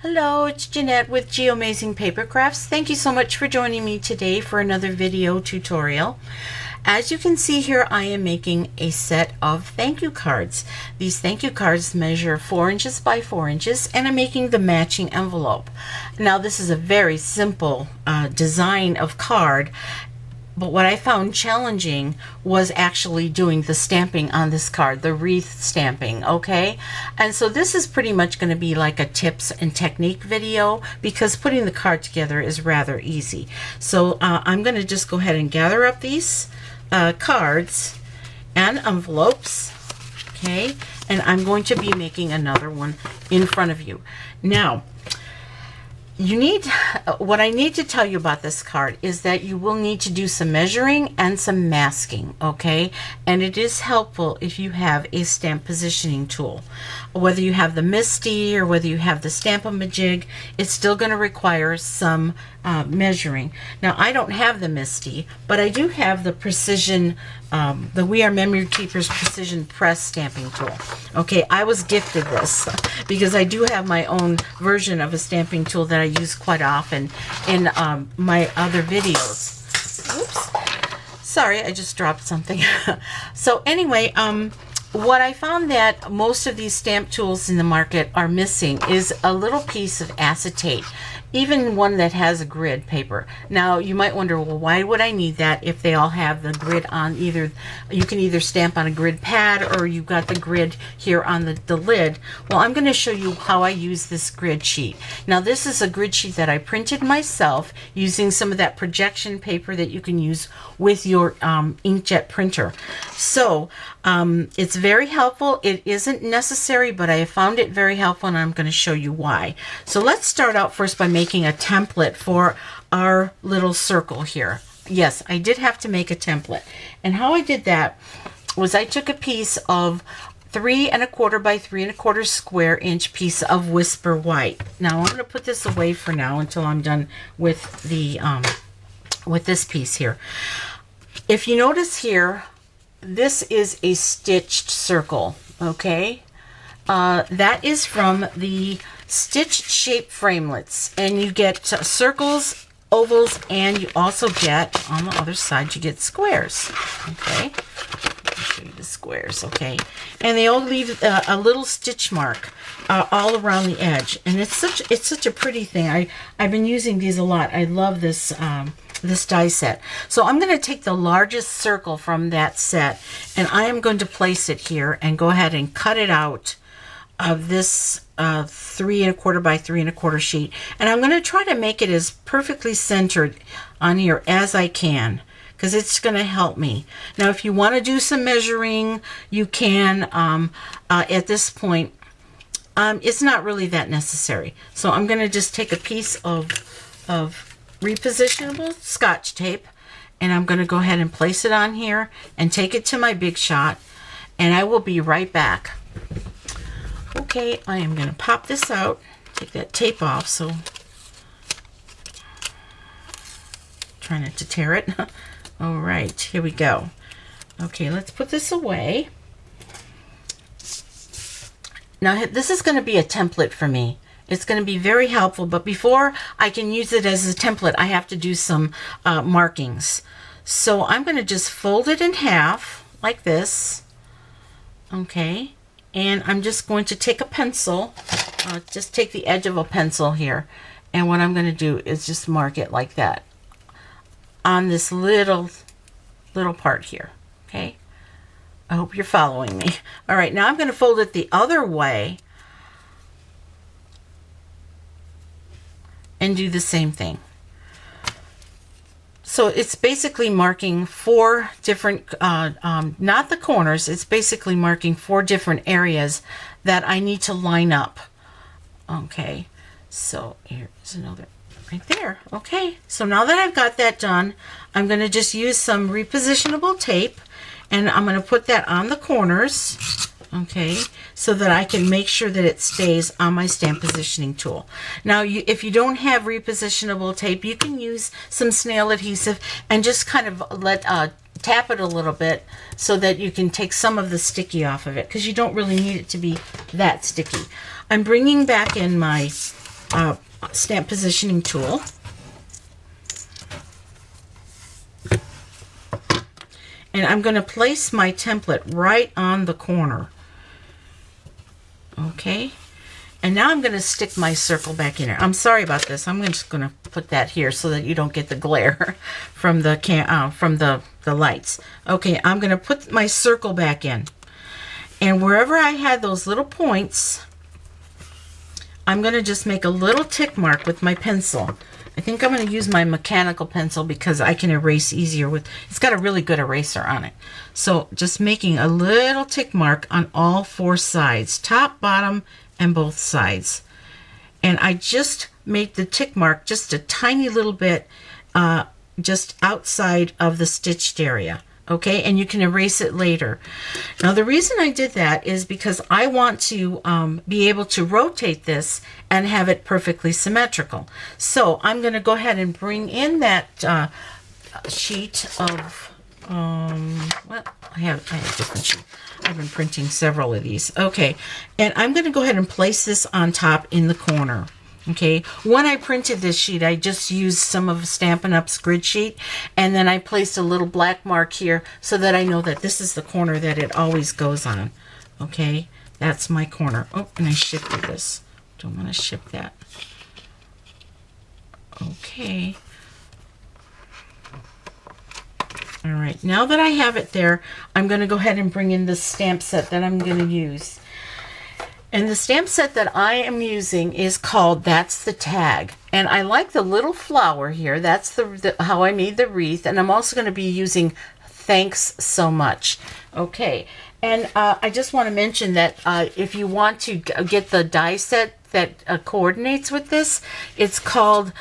Hello, it's Jeanette with Geomazing Paper Crafts. Thank you so much for joining me today for another video tutorial. As you can see here, I am making a set of thank you cards. These thank you cards measure 4 inches by 4 inches, and I'm making the matching envelope. Now, this is a very simple design of card, but what I found challenging was actually doing the stamping on this card, the wreath stamping, okay? And so this is pretty much going to be like a tips and technique video because putting the card together is rather easy. So I'm going to just go ahead and gather up these cards and envelopes, okay? And I'm going to be making another one in front of you. Now, what I need to tell you about this card is that you will need to do some measuring and some masking, okay? And it is helpful if you have a stamp positioning tool. Whether you have the MISTI or whether you have the Stampin'Up, it's still going to require some measuring. Now, I don't have the MISTI, but I do have the Precision, the We Are Memory Keepers Precision Press Stamping Tool. Okay, I was gifted this because I do have my own version of a stamping tool that I use quite often in my other videos. Oops, sorry, I just dropped something. So anyway, what I found that most of these stamp tools in the market are missing is a little piece of acetate, even one that has a grid paper. Now, you might wonder, well, why would I need that if they all have the grid on either? You can either stamp on a grid pad or you've got the grid here on the lid. Well, I'm going to show you how I use this grid sheet. Now, this is a grid sheet that I printed myself using some of that projection paper that you can use with your inkjet printer. So, it's very helpful. It isn't necessary, but I have found it very helpful, and I'm going to show you why. So let's start out first by making a template for our little circle here. Yes, I did have to make a template. And how I did that was I took a piece of 3 1/4 by 3 1/4 square inch piece of Whisper White. Now I'm going to put this away for now until I'm done with the with this piece here. If you notice here, this is a stitched circle, okay? That is from the stitched shape framelits, and you get circles, ovals, and you also get, on the other side, you get squares, okay? I'll show you the squares, okay? And they all leave a little stitch mark all around the edge, and it's such a pretty thing. I've been using these a lot. I love this this die set. So I'm going to take the largest circle from that set, and I am going to place it here and go ahead and cut it out of this 3 1/4 by 3 1/4 sheet. And I'm going to try to make it as perfectly centered on here as I can, because it's going to help me. Now, if you want to do some measuring, you can. At this point, it's not really that necessary. So I'm going to just take a piece of repositionable Scotch tape, and I'm going to go ahead and place it on here and take it to my Big Shot, and I will be right back. Okay, I am going to pop this out, take that tape off, so try not to tear it. All right, here we go. Okay, let's put this away. Now, this is going to be a template for me. It's going to be very helpful, but before I can use it as a template, I have to do some markings. So I'm going to just fold it in half like this, okay? And I'm just going to take a pencil, just take the edge of a pencil here, and what I'm going to do is just mark it like that on this little part here, okay? I hope you're following me. All right, now I'm going to fold it the other way and do the same thing. So it's basically marking 4 different, not the corners, it's basically marking 4 different areas that I need to line up. Okay, so here's another right there. Okay, so now that I've got that done, I'm going to just use some repositionable tape, and I'm going to put that on the corners, okay, so that I can make sure that it stays on my stamp positioning tool. Now, if you don't have repositionable tape, you can use some snail adhesive and just kind of tap it a little bit so that you can take some of the sticky off of it, because you don't really need it to be that sticky. I'm bringing back in my stamp positioning tool. And I'm going to place my template right on the corner. Okay. And now I'm going to stick my circle back in here. I'm sorry about this. I'm just going to put that here so that you don't get the glare from the lights. Okay, I'm going to put my circle back in. And wherever I had those little points, I'm going to just make a little tick mark with my pencil. I think I'm going to use my mechanical pencil because I can erase easier with, it's got a really good eraser on it. So just making a little tick mark on all 4 sides, top, bottom, and both sides. And I just made the tick mark just a tiny little bit just outside of the stitched area. Okay, and you can erase it later. Now the reason I did that is because I want to be able to rotate this and have it perfectly symmetrical. So I'm going to go ahead and bring in that sheet of, well, I have a different sheet. I've been printing several of these. Okay, and I'm going to go ahead and place this on top in the corner. Okay, when I printed this sheet, I just used some of Stampin' Up's grid sheet, and then I placed a little black mark here so that I know that this is the corner that it always goes on. Okay, that's my corner. Oh, and I shifted this. Don't want to shift that. Okay. All right, now that I have it there, I'm going to go ahead and bring in the stamp set that I'm going to use. And the stamp set that I am using is called That's the Tag. And I like the little flower here. That's how I made the wreath. And I'm also going to be using Thanks So Much. Okay. And I just want to mention that if you want to get the die set that coordinates with this, it's called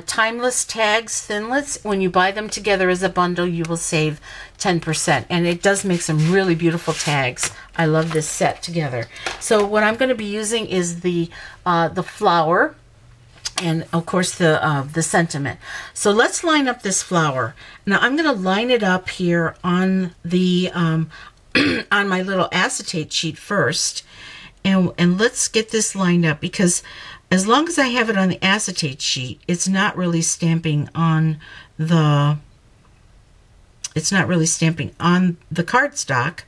Timeless Tags Thinlits. When you buy them together as a bundle, you will save 10%. And it does make some really beautiful tags. I love this set together. So what I'm going to be using is the flower and of course the sentiment. So let's line up this flower. Now I'm going to line it up here on the on my little acetate sheet first. And let's get this lined up, because as long as I have it on the acetate sheet, it's not really stamping on the cardstock.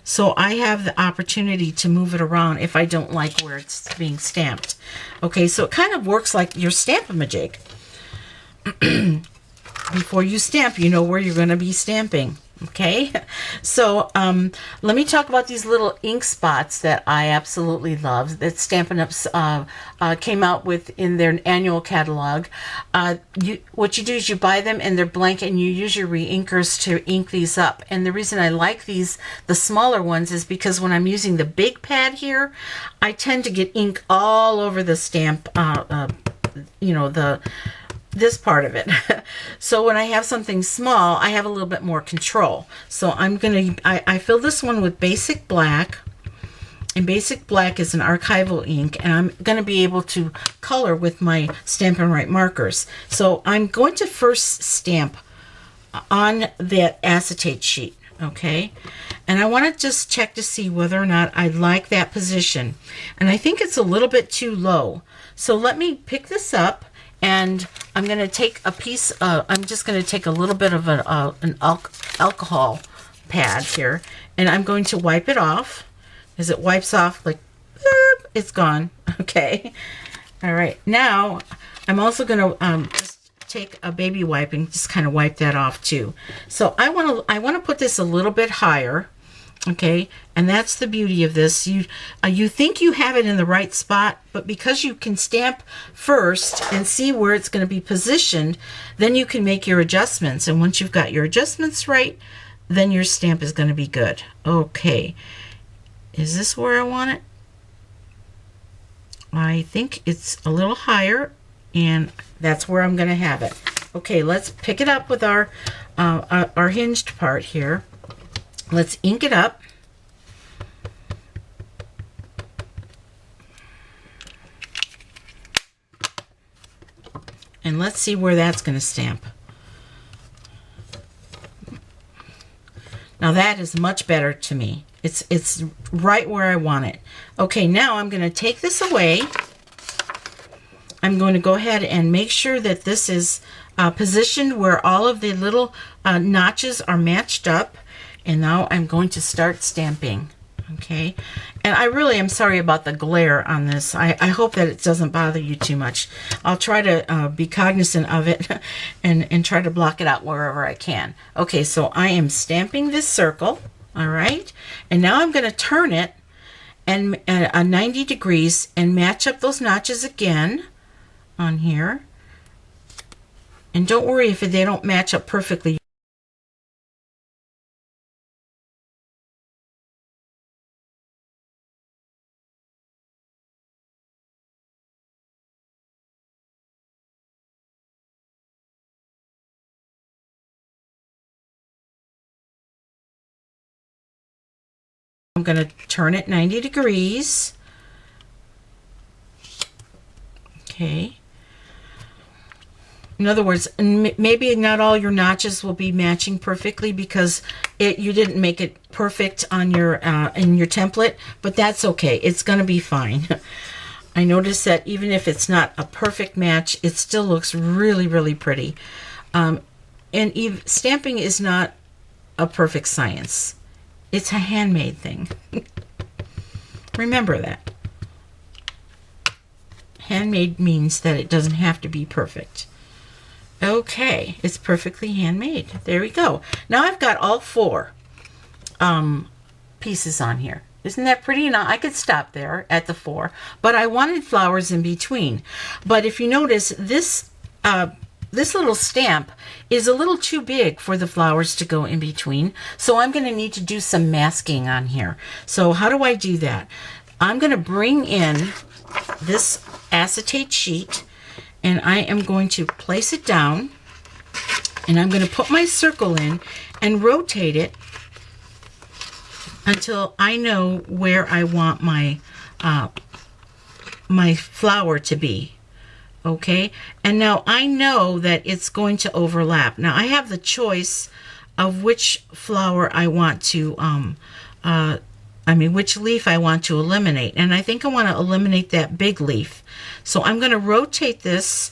So I have the opportunity to move it around if I don't like where it's being stamped. Okay, so it kind of works like your Stamp-A-Majig. Before you stamp, you know where you're going to be stamping. Okay, so let me talk about these little ink spots that I absolutely love that Stampin' Up's came out with in their annual catalog. What you do is you buy them and they're blank, and you use your re-inkers to ink these up. And the reason I like these, the smaller ones, is because when I'm using the big pad here, I tend to get ink all over the stamp, you know, this part of it. So when I have something small, I have a little bit more control. So I fill this one with Basic Black, and Basic Black is an archival ink, and I'm going to be able to color with my Stampin' Right markers. So I'm going to first stamp on that acetate sheet, okay? And I want to just check to see whether or not I like that position. And I think it's a little bit too low. So let me pick this up, and I'm going to take a piece, I'm just going to take a little bit of an alcohol pad here, and I'm going to wipe it off. As it wipes off, like, boop, it's gone. Okay. All right. Now, I'm also going to just take a baby wipe and just kind of wipe that off too. So I want to put this a little bit higher. Okay, and that's the beauty of this. You think you have it in the right spot, but because you can stamp first and see where it's going to be positioned, then you can make your adjustments. And once you've got your adjustments right, then your stamp is going to be good. Okay, is this where I want it? I think it's a little higher, and that's where I'm going to have it. Okay, let's pick it up with our hinged part here. Let's ink it up. And let's see where that's going to stamp. Now that is much better to me. It's right where I want it. Okay, now I'm going to take this away. I'm going to go ahead and make sure that this is positioned where all of the little notches are matched up. And now I'm going to start stamping. Okay, and I really am sorry about the glare on this. I hope that it doesn't bother you too much. I'll try to be cognizant of it and try to block it out wherever I can. Okay, so I am stamping this circle, all right, and now I'm going to turn it and 90 degrees and match up those notches again on here. And don't worry if they don't match up perfectly. I'm going to turn it 90 degrees. Okay. In other words, maybe not all your notches will be matching perfectly because you didn't make it perfect on your in your template, but that's okay. It's going to be fine. I noticed that even if it's not a perfect match, it still looks really, really pretty. And stamping is not a perfect science. It's a handmade thing. Remember that. Handmade means that it doesn't have to be perfect. Okay, it's perfectly handmade. There we go. Now I've got all 4 pieces on here. Isn't that pretty? Now I could stop there at the 4, but I wanted flowers in between. But if you notice, this little stamp is a little too big for the flowers to go in between. So I'm going to need to do some masking on here. So how do I do that? I'm going to bring in this acetate sheet and I am going to place it down and I'm going to put my circle in and rotate it until I know where I want my my flower to be. Okay, and now I know that it's going to overlap. Now I have the choice of which flower I want to which leaf I want to eliminate, and I think I want to eliminate that big leaf. So I'm going to rotate this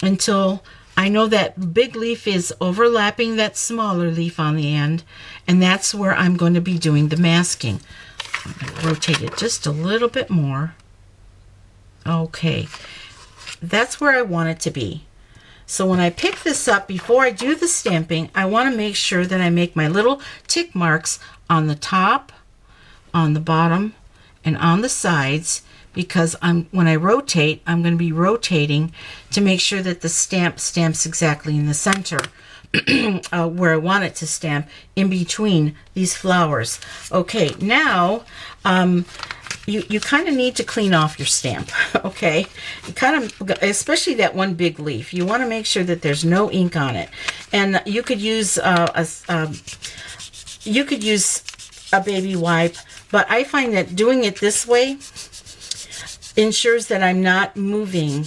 until I know that big leaf is overlapping that smaller leaf on the end, and that's where I'm going to be doing the masking. I'm going to rotate it just a little bit more. Okay, that's where I want it to be. So when I pick this up, before I do the stamping, I want to make sure that I make my little tick marks on the top, on the bottom, and on the sides, because when I rotate, I'm going to be rotating to make sure that the stamp stamps exactly in the center where I want it to stamp in between these flowers. Okay, now you kind of need to clean off your stamp. Okay, you kind of, especially that one big leaf, you want to make sure that there's no ink on it, and you could use a baby wipe, but I find that doing it this way ensures that I'm not moving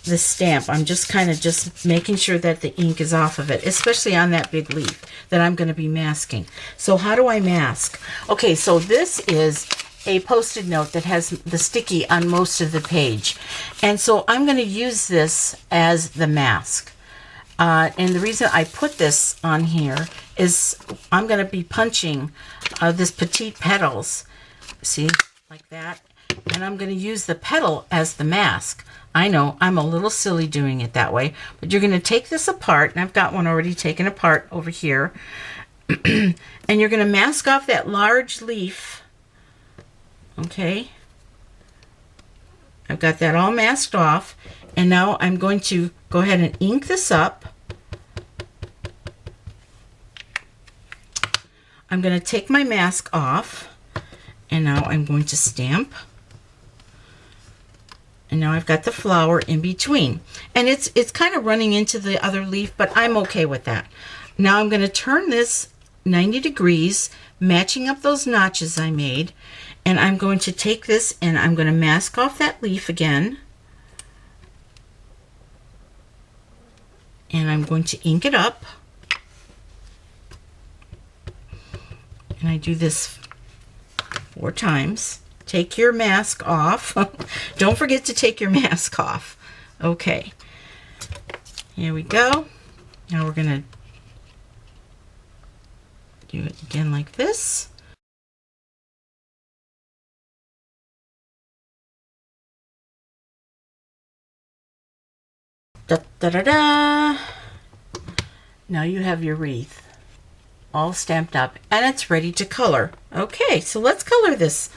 the stamp. I'm just kind of just making sure that the ink is off of it, especially on that big leaf that I'm going to be masking. So how do I mask? Okay, so this is a post-it note that has the sticky on most of the page, and so I'm going to use this as the mask. And the reason I put this on here is I'm going to be punching this petite petals, see, like that, and I'm going to use the petal as the mask. I know I'm a little silly doing it that way, but you're going to take this apart, and I've got one already taken apart over here, and you're going to mask off that large leaf. Okay, I've got that all masked off, and now I'm going to go ahead and ink this up. I'm going to take my mask off, and now I'm going to stamp. And now I've got the flower in between, and it's kind of running into the other leaf, but I'm okay with that. Now I'm going to turn this 90 degrees, matching up those notches I made, and I'm going to take this and I'm going to mask off that leaf again, and I'm going to ink it up, and I do this 4 times take your mask off. Don't forget to take your mask off. Okay, here we go. Now we're gonna do it again like this. Da, da, da, da. Now you have your wreath all stamped up and it's ready to color. Okay, so let's color this.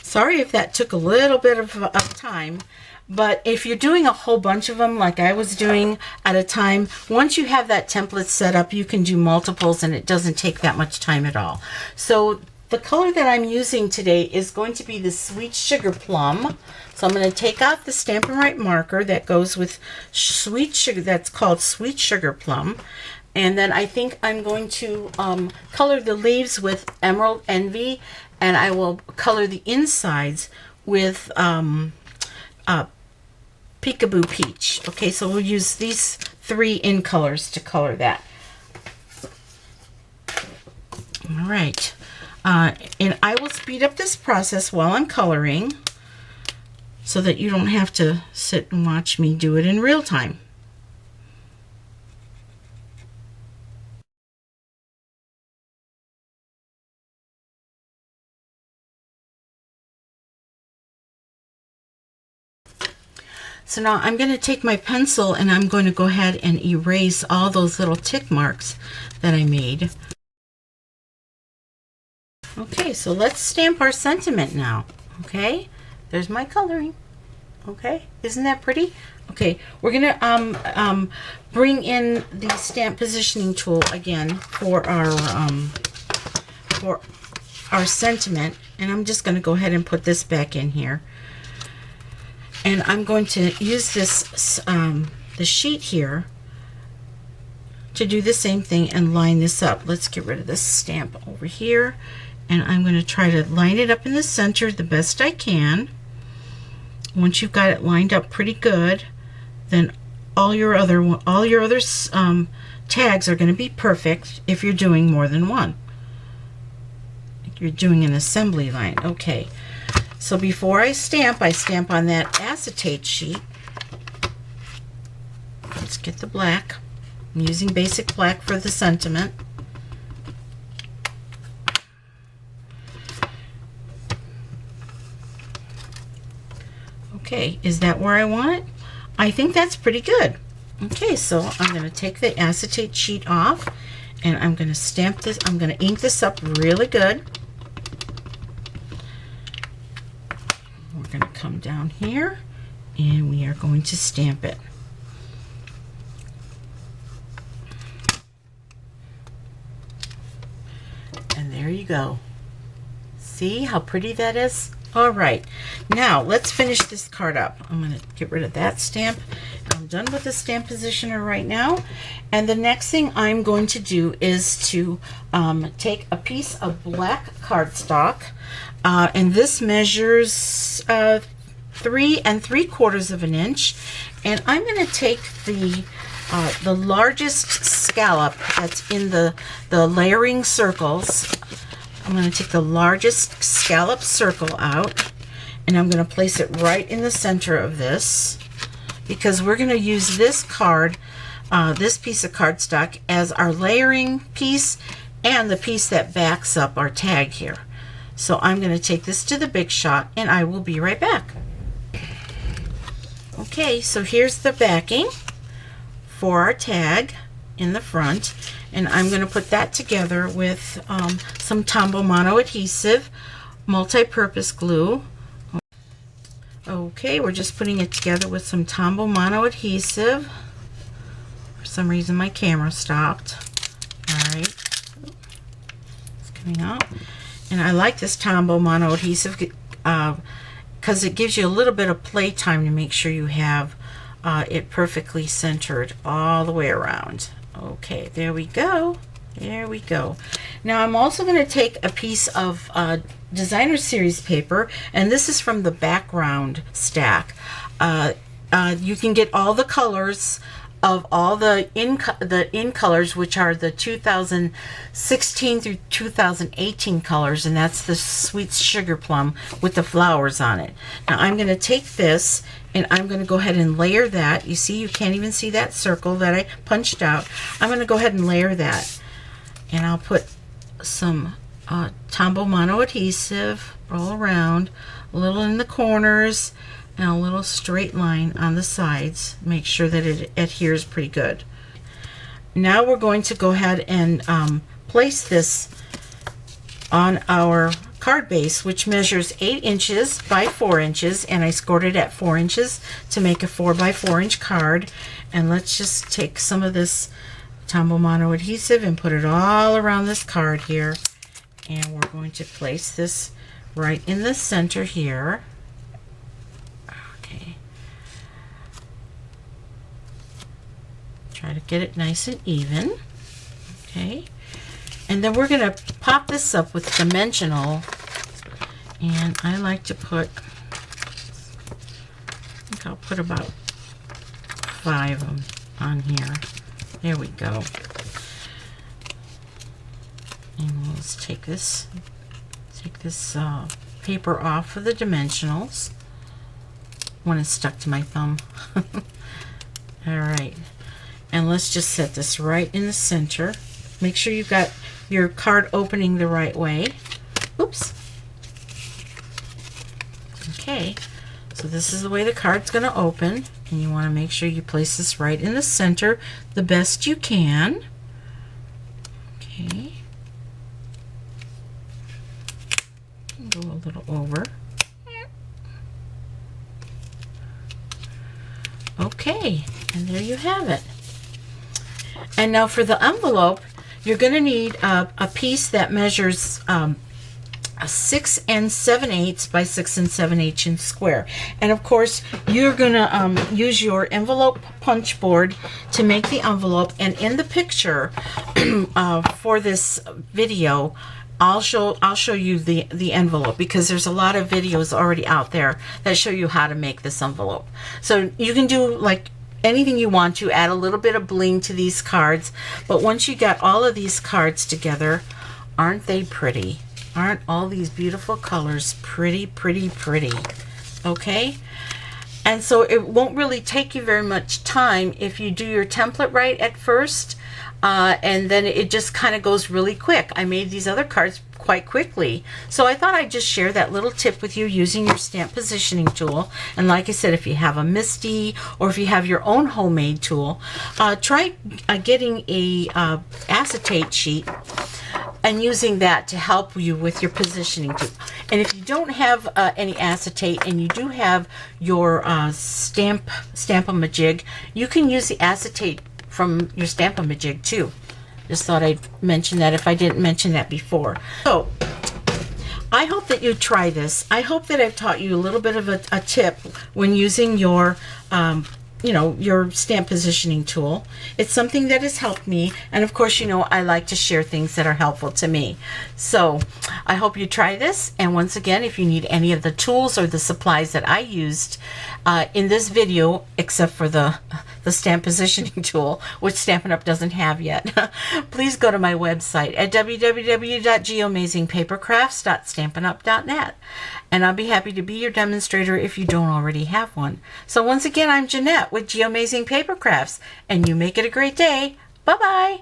Sorry if that took a little bit of time, but if you're doing a whole bunch of them like I was doing at a time, once you have that template set up, you can do multiples and it doesn't take that much time at all. So the color that I'm using today is going to be the Sweet Sugar Plum. So I'm going to take out the Stampin' Up marker that goes with Sweet Sugar, that's called Sweet Sugar Plum. And then I think I'm going to color the leaves with Emerald Envy, and I will color the insides with Peekaboo Peach. Okay, so we'll use these 3 in colors to color that. All right. And I will speed up this process while I'm coloring so that you don't have to sit and watch me do it in real time. So now I'm going to take my pencil and I'm going to go ahead and erase all those little tick marks that I made. Okay, so let's stamp our sentiment now. Okay, there's my coloring. Okay, isn't that pretty? Okay, we're gonna bring in the stamp positioning tool again for our sentiment, and I'm just gonna go ahead and put this back in here. And I'm going to use this the sheet here to do the same thing and line this up. Let's get rid of this stamp over here. And I'm going to try to line it up in the center the best I can. Once you've got it lined up pretty good, then all your other tags are going to be perfect if you're doing more than one. If you're doing an assembly line. Okay, so before I stamp on that acetate sheet. Let's get the black. I'm using basic black for the sentiment. Okay, is that where I want it? I think that's pretty good. Okay, so I'm going to take the acetate sheet off and I'm going to stamp this. I'm going to ink this up really good. We're going to come down here and we are going to stamp it. And there you go. See how pretty that is? All right, now let's finish this card up. I'm going to get rid of that stamp. I'm done with the stamp positioner right now. And the next thing I'm going to do is to take a piece of black cardstock, and this measures 3 3/4 inches. And I'm going to take the largest scallop that's in the layering circles. I'm going to take the largest scallop circle out and I'm going to place it right in the center of this, because we're going to use this card, this piece of cardstock, as our layering piece and the piece that backs up our tag here. So I'm going to take this to the Big Shot and I will be right back. Okay, so here's the backing for our tag in the front, and I'm going to put that together with some Tombow Mono adhesive, multi-purpose glue. Okay, we're just putting it together with some Tombow Mono adhesive. For some reason my camera stopped. Alright, it's coming out. And I like this Tombow Mono adhesive because it gives you a little bit of play time to make sure you have it perfectly centered all the way around. Okay, there we go. There we go. Now I'm also going to take a piece of designer series paper, and this is from the background stack. You can get all the colors of all the in colors, which are the 2016 through 2018 colors, and that's the sweet sugar plum with the flowers on it. Now I'm going to take this and I'm going to go ahead and layer that. You see, you can't even see that circle that I punched out. I'm going to go ahead and layer that, and I'll put some Tombow mono adhesive all around, a little in the corners, and a little straight line on the sides. Make sure that it adheres pretty good. Now we're going to go ahead and place this on our card base, which measures 8 inches by 4 inches, and I scored it at 4 inches to make a 4 by 4 inch card. And let's just take some of this Tombow mono adhesive and put it all around this card here, and we're going to place this right in the center here. Okay, try to get it nice and even. Okay, and then we're going to pop this up with dimensional, and I like to put, I think I'll put about 5 of them on here. There we go. And we'll just take this paper off of the dimensionals when it's stuck to my thumb. All right, and let's just set this right in the center. Make sure you've got your card opening the right way. Oops. Okay, so this is the way the card's going to open, and you want to make sure you place this right in the center the best you can. Okay. Go a little over. Okay, and there you have it. And now for the envelope, you're going to need a piece that measures 6 7/8 by 6 7/8 inch square. And of course, you're going to use your envelope punch board to make the envelope. And in the picture for this video, I'll show you the envelope, because there's a lot of videos already out there that show you how to make this envelope. So you can do like anything you want to, add a little bit of bling to these cards. But once you got all of these cards together, aren't they pretty? Aren't all these beautiful colors pretty, pretty, pretty? Okay? And so it won't really take you very much time if you do your template right at first, and then it just kind of goes really quick. I made these other cards quite quickly, so I thought I'd just share that little tip with you using your stamp positioning tool. And like I said, if you have a MISTI or if you have your own homemade tool, try getting a acetate sheet and using that to help you with your positioning tool. And if you don't have any acetate and you do have your Stampin'-Up, you can use the acetate from your Stampin'-Up too. Just thought I'd mention that if I didn't mention that before. So I hope that you try this. I hope that I've taught you a little bit of a tip when using your your stamp positioning tool. It's something that has helped me, and of course, I like to share things that are helpful to me. So I hope you try this, and once again, if you need any of the tools or the supplies that I used in this video, except for the stamp positioning tool, which Stampin' Up doesn't have yet, please go to my website at www.geoamazingpapercrafts.stampinup.net, and I'll be happy to be your demonstrator if you don't already have one. So once again, I'm Jeanette with Geo Amazing Paper Crafts, and you make it a great day. Bye-bye.